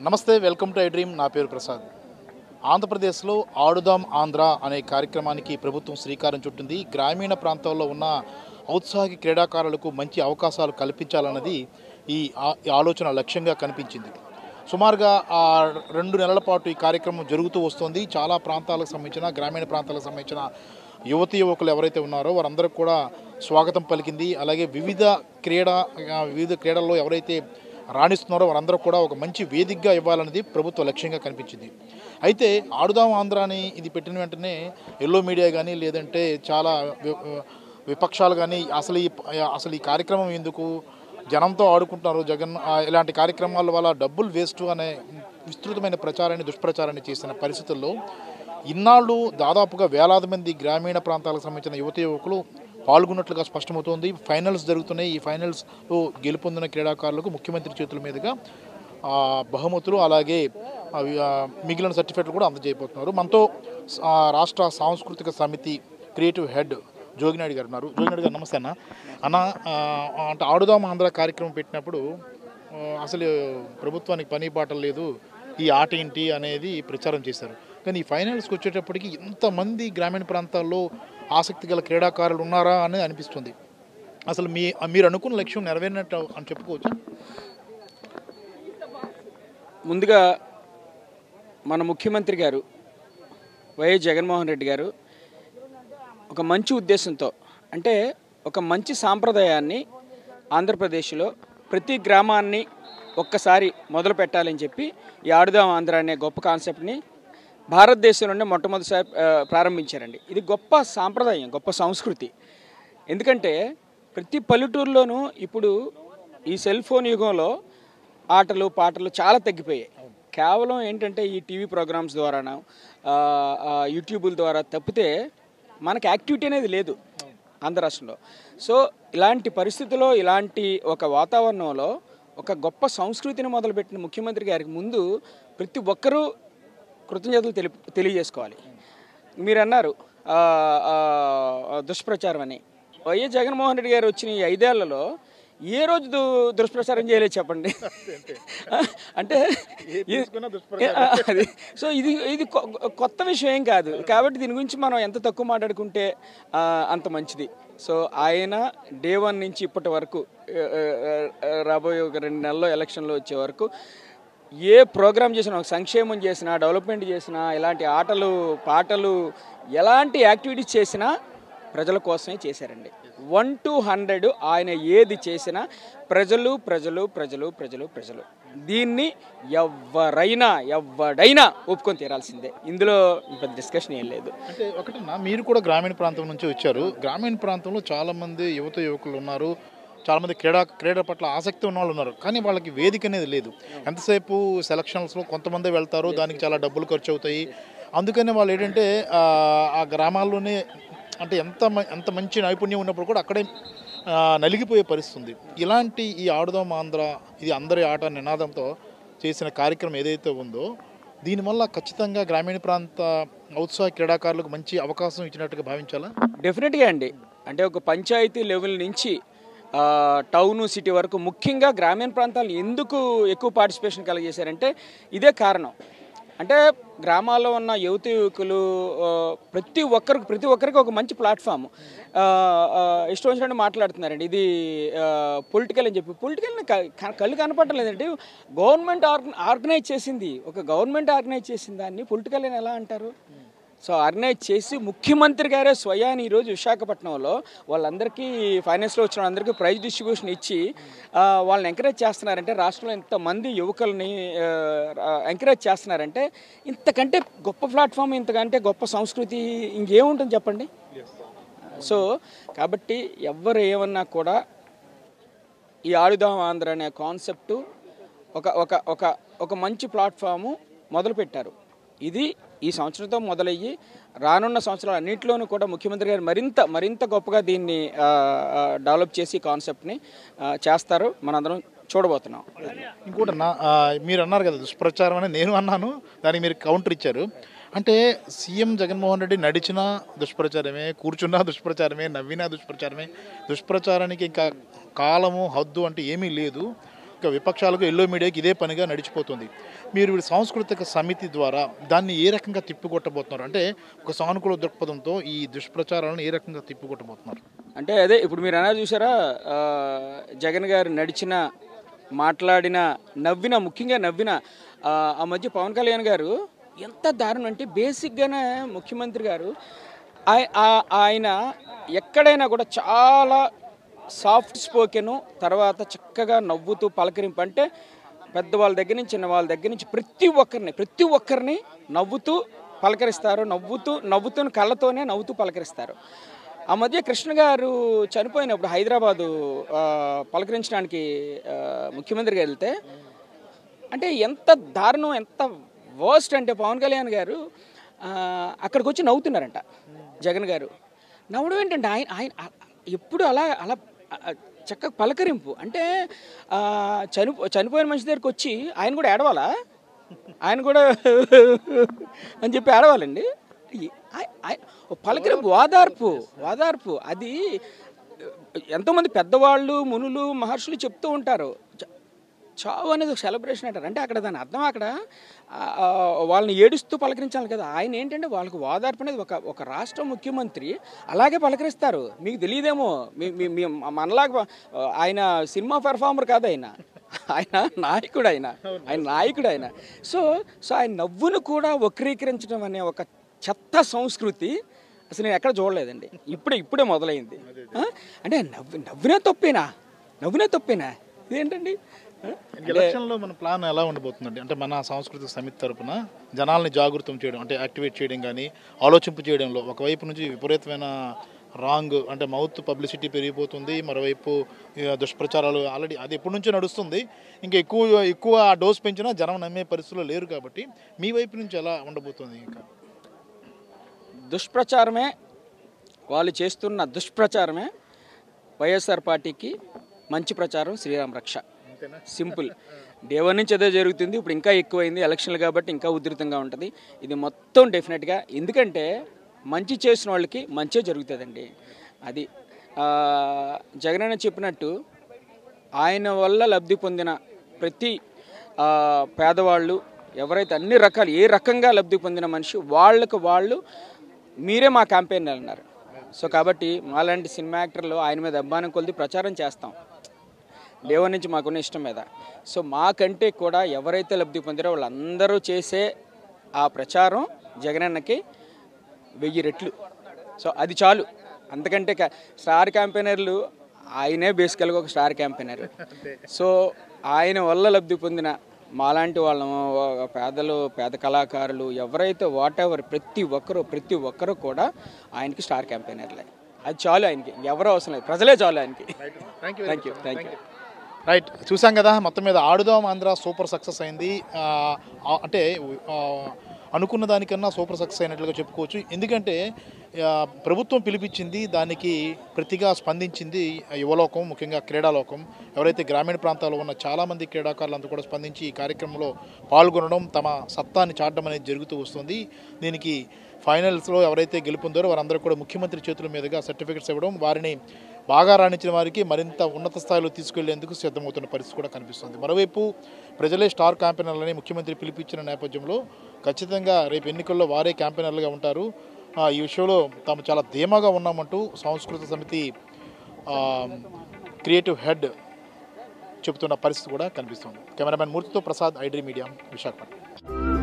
నమస్తే, welcome to I dream. నా పేరు ప్రసాద్. ఆంధ్రప్రదేశ్లో ఆడుదాం ఆంధ్ర అనే కార్యక్రమానికి ప్రభుత్వం శ్రీకారం చుట్టింది. గ్రామీణ ప్రాంతాల్లో ఉన్న ఔత్సాహిక క్రీడాకారులకు మంచి అవకాశాలు కల్పించాలన్నది ఈ ఆలోచన లక్ష్యంగా కనిపించింది. సుమారుగా 2 నెలల పాటు ఈ కార్యక్రమం జరుగుతూ వస్తుంది. చాలా ప్రాంతాలకు సంబంధించిన గ్రామీణ ప్రాంతాలకు సంబంధించిన యువతీ యువకులు ఎవరైతే ఉన్నారో వారందరికీ కూడా స్వాగతం పలికింది. అలాగే వివిధ క్రీడల్లో ఎవరైతే రాణిస్తున్నారో వారందరూ కూడా ఒక మంచి వేదికగా ఇవ్వాలన్నది ప్రభుత్వ లక్ష్యంగా కనిపించింది. అయితే ఆడుదాం ఆంధ్ర అని ఇది పెట్టిన వెంటనే ఎల్లో మీడియా కానీ లేదంటే చాలా విపక్షాలు కానీ అసలు ఈ కార్యక్రమం ఎందుకు, జనంతో ఆడుకుంటున్నారు జగన్, ఇలాంటి కార్యక్రమాల వల్ల డబ్బులు వేస్ట్ అనే విస్తృతమైన దుష్ప్రచారాన్ని చేసిన పరిస్థితుల్లో ఇన్నాళ్ళు దాదాపుగా వేలాది మంది గ్రామీణ ప్రాంతాలకు సంబంధించిన యువత యువకులు పాల్గొన్నట్లుగా స్పష్టమవుతోంది. ఫైనల్స్ జరుగుతున్నాయి. ఈ ఫైనల్స్లో గెలుపొందిన క్రీడాకారులకు ముఖ్యమంత్రి చేతుల మీదుగా బహుమతులు అలాగే మిగిలిన సర్టిఫికెట్లు కూడా అందజేయబోతున్నారు. మనతో రాష్ట్ర సాంస్కృతిక సమితి క్రియేటివ్ హెడ్ జోగినాయుడు గారు ఉన్నారు. జోగినాయుడు గారు నమస్తే అన్న. అంటే ఆడుదాం ఆంధ్ర కార్యక్రమం పెట్టినప్పుడు అసలు ప్రభుత్వానికి పని బాటలు లేదు, ఈ ఆట ఏంటి అనేది ప్రచారం చేశారు. కానీ ఈ ఫైనల్స్కి వచ్చేటప్పటికి ఇంతమంది గ్రామీణ ప్రాంతాల్లో ఆసక్తి గల క్రీడాకారులు ఉన్నారా అనేది అనిపిస్తుంది. అసలు మీరు అనుకున్న లక్ష్యం నెరవేరినట్టు అని చెప్పుకోవచ్చా? ముందుగా మన ముఖ్యమంత్రి గారు వైఎస్ జగన్మోహన్ రెడ్డి గారు ఒక మంచి ఉద్దేశంతో, అంటే ఒక మంచి సాంప్రదాయాన్ని ఆంధ్రప్రదేశ్లో ప్రతి గ్రామాన్ని ఒక్కసారి మొదలు పెట్టాలని చెప్పి ఈ ఆడుదాం ఆంధ్ర అనే గొప్ప కాన్సెప్ట్ని భారతదేశంలోనే మొట్టమొదటిసారి ప్రారంభించారండి. ఇది గొప్ప సాంప్రదాయం, గొప్ప సంస్కృతి. ఎందుకంటే ప్రతి పల్లెటూరులోనూ ఇప్పుడు ఈ సెల్ ఫోన్ యుగంలో ఆటలు పాటలు చాలా తగ్గిపోయాయి. కేవలం ఏంటంటే ఈ టీవీ ప్రోగ్రామ్స్ ద్వారాను యూట్యూబుల ద్వారా తప్పితే మనకి యాక్టివిటీ అనేది లేదు ఆంధ్ర రాష్ట్రంలో. సో ఇలాంటి పరిస్థితుల్లో, ఇలాంటి ఒక వాతావరణంలో ఒక గొప్ప సంస్కృతిని మొదలుపెట్టిన ముఖ్యమంత్రి గారికి ముందు ప్రతి ఒక్కరూ కృతజ్ఞతలు తెలియజేసుకోవాలి. మీరు అన్నారు దుష్ప్రచారం అని. వైఎస్ జగన్మోహన్ రెడ్డి గారు వచ్చిన ఈ 5 ఏళ్లలో ఏ రోజు దుష్ప్రచారం చేయలేదు చెప్పండి. అంటే సో ఇది కొత్త విషయం ఏం కాదు. కాబట్టి దీని గురించి మనం ఎంత తక్కువ మాట్లాడుకుంటే అంత మంచిది. సో ఆయన డే 1 నుంచి ఇప్పటి వరకు రాబోయే ఒక 2 నెలల్లో ఎలక్షన్లో వచ్చే వరకు ఏ ప్రోగ్రామ్ చేసినా, ఒక సంక్షేమం చేసినా, డెవలప్మెంట్ చేసినా, ఇలాంటి ఆటలు పాటలు ఎలాంటి యాక్టివిటీస్ చేసినా ప్రజల కోసమే చేశారండి. 1 to 100 ఆయన ఏది చేసినా ప్రజలు ప్రజలు ప్రజలు ప్రజలు ప్రజలు దీన్ని ఎవడైనా ఒప్పుకొని తీరాల్సిందే. ఇందులో పెద్ద డిస్కషన్ ఏం లేదు. అంటే ఒకటన్నా, మీరు కూడా గ్రామీణ ప్రాంతం నుంచి వచ్చారు. గ్రామీణ ప్రాంతంలో చాలామంది యువకులు ఉన్నారు, చాలామంది క్రీడ పట్ల ఆసక్తి ఉన్న వాళ్ళు ఉన్నారు. కానీ వాళ్ళకి వేదిక అనేది లేదు. ఎంతసేపు సెలక్షన్స్లో కొంతమంది వెళ్తారు, దానికి చాలా డబ్బులు ఖర్చు అవుతాయి. అందుకనే వాళ్ళు ఏంటంటే ఆ గ్రామాల్లోనే అంటే ఎంత మంచి నైపుణ్యం ఉన్నప్పుడు కూడా అక్కడే నలిగిపోయే పరిస్థితి ఉంది. ఇలాంటి ఈ ఆడుదాం ఆంధ్ర, ఇది అందరి ఆట నినాదంతో చేసిన కార్యక్రమం ఏదైతే ఉందో దీనివల్ల ఖచ్చితంగా గ్రామీణ ప్రాంత ఔత్సాహిక క్రీడాకారులకు మంచి అవకాశం ఇచ్చినట్టుగా భావించాలా? డెఫినెట్గా అండి. అంటే ఒక పంచాయతీ లెవెల్ నుంచి టౌను సిటీ వరకు ముఖ్యంగా గ్రామీణ ప్రాంతాలు ఎందుకు ఎక్కువ పార్టిసిపేషన్ కలిగేశారంటే ఇదే కారణం. అంటే గ్రామాల్లో ఉన్న యువకులు ప్రతి ఒక్కరికి ఒక మంచి ప్లాట్ఫామ్ ఇష్టం వచ్చినట్టు మాట్లాడుతున్నారండి. ఇది పొలిటికల్ అని చెప్పి, పొలిటికల్ని కళ్ళు కనపడటం లేదండి. గవర్నమెంట్ ఆర్గనైజ్ చేసింది, ఒక గవర్నమెంట్ ఆర్గనైజ్ చేసిన దాన్ని పొలిటికల్ అని ఎలా అంటారు? సో ఆర్గనైజ్ చేసి ముఖ్యమంత్రి గారే స్వయాన్ని ఈరోజు విశాఖపట్నంలో వాళ్ళందరికీ ఫైనాన్స్లో వచ్చిన వాళ్ళందరికీ ప్రైజ్ డిస్ట్రిబ్యూషన్ ఇచ్చి వాళ్ళని ఎంకరేజ్ చేస్తున్నారంటే, రాష్ట్రంలో ఇంతమంది యువకుల్ని ఎంకరేజ్ చేస్తున్నారంటే ఇంతకంటే గొప్ప ప్లాట్ఫామ్, ఇంతకంటే గొప్ప సంస్కృతి ఇంకేముంటుంది చెప్పండి. సో కాబట్టి ఎవరు ఏమన్నా కూడా ఈ ఆడుదాం ఆంధ్ర అనే కాన్సెప్టు ఒక మంచి ప్లాట్ఫాము మొదలుపెట్టారు. ఇది ఈ సంవత్సరంతో మొదలయ్యి రానున్న సంవత్సరాలు అన్నింటిలోనూ కూడా ముఖ్యమంత్రి గారు మరింత గొప్పగా దీన్ని డెవలప్ చేసి కాన్సెప్ట్ని చేస్తారు. మనందరం చూడబోతున్నాం. ఇంకోటి మీరు అన్నారు కదా దుష్ప్రచారం అని, నేను అన్నాను, దానికి మీరు కౌంటర్ ఇచ్చారు. అంటే సీఎం జగన్మోహన్ రెడ్డి నడిచినా దుష్ప్రచారమే, కూర్చున్నా దుష్ప్రచారమే, నవ్వినా దుష్ప్రచారమే. దుష్ప్రచారానికి ఇంకా కాలము హద్దు అంటే ఏమీ లేదు. ఇక విపక్షాలకు ఎల్లో మీడియాకి ఇదే పనిగా నడిచిపోతుంది. మీరు సాంస్కృతిక సమితి ద్వారా దాన్ని ఏ రకంగా తిప్పికొట్టబోతున్నారు? అంటే ఒక సానుకూల దృక్పథంతో ఈ దుష్ప్రచారాలను ఏ రకంగా తిప్పికొట్టబోతున్నారు? అంటే అదే ఇప్పుడు మీరు అన్నారు చూసారా, జగన్ గారు నడిచిన, మాట్లాడిన, నవ్విన, ముఖ్యంగా నవ్విన ఆ మధ్య పవన్ కళ్యాణ్ గారు ఎంత దారుణం అంటే బేసిక్గానే ముఖ్యమంత్రి గారు ఆయన ఎక్కడైనా కూడా చాలా సాఫ్ట్ స్పోకెను, తర్వాత చక్కగా నవ్వుతూ పలకరింపు. అంటే పెద్దవాళ్ళ దగ్గర నుంచి చిన్న వాళ్ళ దగ్గర నుంచి ప్రతి ఒక్కరిని నవ్వుతూ పలకరిస్తారు, నవ్వుతూ కళ్ళతోనే నవ్వుతూ పలకరిస్తారు. ఆ మధ్య కృష్ణ గారు చనిపోయినప్పుడు హైదరాబాదు పలకరించడానికి ముఖ్యమంత్రి గారు వెళ్తే అంటే ఎంత దారుణం, ఎంత వర్స్ట్ అంటే పవన్ కళ్యాణ్ గారు అక్కడికి వచ్చి నవ్వుతున్నారంట. జగన్ గారు నవ్వడం ఏంటంటే ఆయన ఎప్పుడు అలా చక్కగా పలకరింపు. అంటే చనిపోయిన మనిషి దగ్గరికి వచ్చి ఆయన కూడా ఏడవాలా, ఆయన కూడా అని చెప్పి ఏడవాలండి. పలకరింపు, వాదార్పు. అది ఎంతోమంది పెద్దవాళ్ళు, మునులు, మహర్షులు చెప్తూ ఉంటారు. చావు అనేది ఒక సెలబ్రేషన్ అంటారు. అంటే అక్కడ దాని అర్థం అక్కడ వాళ్ళని ఏడుస్తూ పలకరించాలి కదా. ఆయన ఏంటంటే వాళ్ళకి ఓదార్పు అనేది ఒక రాష్ట్ర ముఖ్యమంత్రి అలాగే పలకరిస్తారు. మీకు తెలియదేమో, మనలాగా ఆయన సినిమా పెర్ఫార్మర్ కాదు, ఆయన నాయకుడు ఆయన. సో ఆయన నవ్వును కూడా వక్రీకరించడం అనే ఒక చెత్త సంస్కృతి అసలు నేను ఎక్కడ చూడలేదండి. ఇప్పుడే మొదలైంది. అంటే నవ్వునే తప్పేనా ఇదేంటండి? ఎలక్షన్లో మన ప్లాన్ ఎలా ఉండబోతుందండి? అంటే మన సాంస్కృతిక సమితి తరపున జనాల్ని జాగృతం చేయడం, అంటే యాక్టివేట్ చేయడం కానీ ఆలోచింపు చేయడంలో ఒకవైపు నుంచి విపరీతమైన రాంగ్ అంటే మౌత్ పబ్లిసిటీ పెరిగిపోతుంది, మరోవైపు దుష్ప్రచారాలు ఆల్రెడీ అది ఎప్పటి నుంచో నడుస్తుంది. ఇంకా ఎక్కువ డోస్ పెంచినా జనం నమ్మే పరిస్థితుల్లో లేరు. కాబట్టి మీ వైపు నుంచి ఎలా ఉండబోతుంది? ఇంకా దుష్ప్రచారమే, వాళ్ళు చేస్తున్న దుష్ప్రచారమే వైఎస్ఆర్ పార్టీకి మంచి ప్రచారం, శ్రీరామ రక్ష. సింపుల్. డే 1 నుంచి అదే జరుగుతుంది. ఇప్పుడు ఇంకా ఎక్కువైంది ఎలక్షన్లు కాబట్టి ఇంకా ఉధృతంగా ఉంటుంది ఇది మొత్తం డెఫినెట్గా. ఎందుకంటే మంచి చేసిన వాళ్ళకి మంచే జరుగుతుందండి. అది జగనన్న చెప్పినట్టు ఆయన వల్ల లబ్ధి పొందిన ప్రతి పేదవాళ్ళు ఎవరైతే అన్ని రకాలు ఏ రకంగా లబ్ధి పొందిన మనిషి వాళ్ళు మీరే మా క్యాంపెయిన్ అన్నారు. సో కాబట్టి మాలాంటి సినిమా యాక్టర్లు ఆయన మీద అభిమానం కొలిది ప్రచారం చేస్తాం డే 1 నుంచి మాకున్న ఇష్టం మీద. సో మాకంటే కూడా ఎవరైతే లబ్ధి పొందారో వాళ్ళందరూ చేసే ఆ ప్రచారం జగనన్నకి 1000 రెట్లు. సో అది చాలు. అంతకంటే స్టార్ క్యాంపెయినర్లు ఆయనే బేసికల్గా ఒక స్టార్ క్యాంపెయినర్. సో ఆయన వల్ల లబ్ధి పొందిన మాలాంటి వాళ్ళము, పేద కళాకారులు ఎవరైతే వాటెవర్ ప్రతి ఒక్కరు కూడా ఆయనకి స్టార్ క్యాంపెయినర్లే. అది చాలు ఆయనకి, ఎవరో అవసరం లేదు, ప్రజలే చాలు ఆయనకి. Thank you. రైట్, చూసాం కదా. మొత్తం మీద ఆడుదాం ఆంధ్ర సూపర్ సక్సెస్ అయింది. అంటే అనుకున్న దానికన్నా సూపర్ సక్సెస్ అయినట్లుగా చెప్పుకోవచ్చు. ఎందుకంటే ప్రభుత్వం పిలిపించింది, దానికి ప్రతిగా స్పందించింది యువలోకం, ముఖ్యంగా క్రీడాలోకం. ఎవరైతే గ్రామీణ ప్రాంతాల్లో ఉన్న చాలామంది క్రీడాకారులంతా కూడా స్పందించి ఈ కార్యక్రమంలో పాల్గొనడం, తమ సత్తాన్ని చాటడం అనేది జరుగుతూ వస్తుంది. దీనికి ఫైనల్స్లో ఎవరైతే గెలుపొందారో వారందరూ కూడా ముఖ్యమంత్రి చేతుల మీదుగా సర్టిఫికెట్స్ ఇవ్వడం, వారిని బాగా రాణించిన వారికి మరింత ఉన్నత స్థాయిలో తీసుకెళ్లేందుకు సిద్ధమవుతున్న పరిస్థితి కూడా కనిపిస్తుంది. మరోవైపు ప్రజలే స్టార్ క్యాంపెయినర్లని ముఖ్యమంత్రి పిలిపించిన నేపథ్యంలో ఖచ్చితంగా రేపు ఎన్నికల్లో వారే క్యాంపెయినర్లుగా ఉంటారు. ఈ విషయంలో తాము చాలా ధీమాగా ఉన్నామంటూ సాంస్కృతిక సమితి క్రియేటివ్ హెడ్ చెబుతున్న పరిస్థితి కూడా కనిపిస్తుంది. కెమెరామెన్ మూర్తితో ప్రసాద్, ఐడ్రీ మీడియా, విశాఖపట్నం.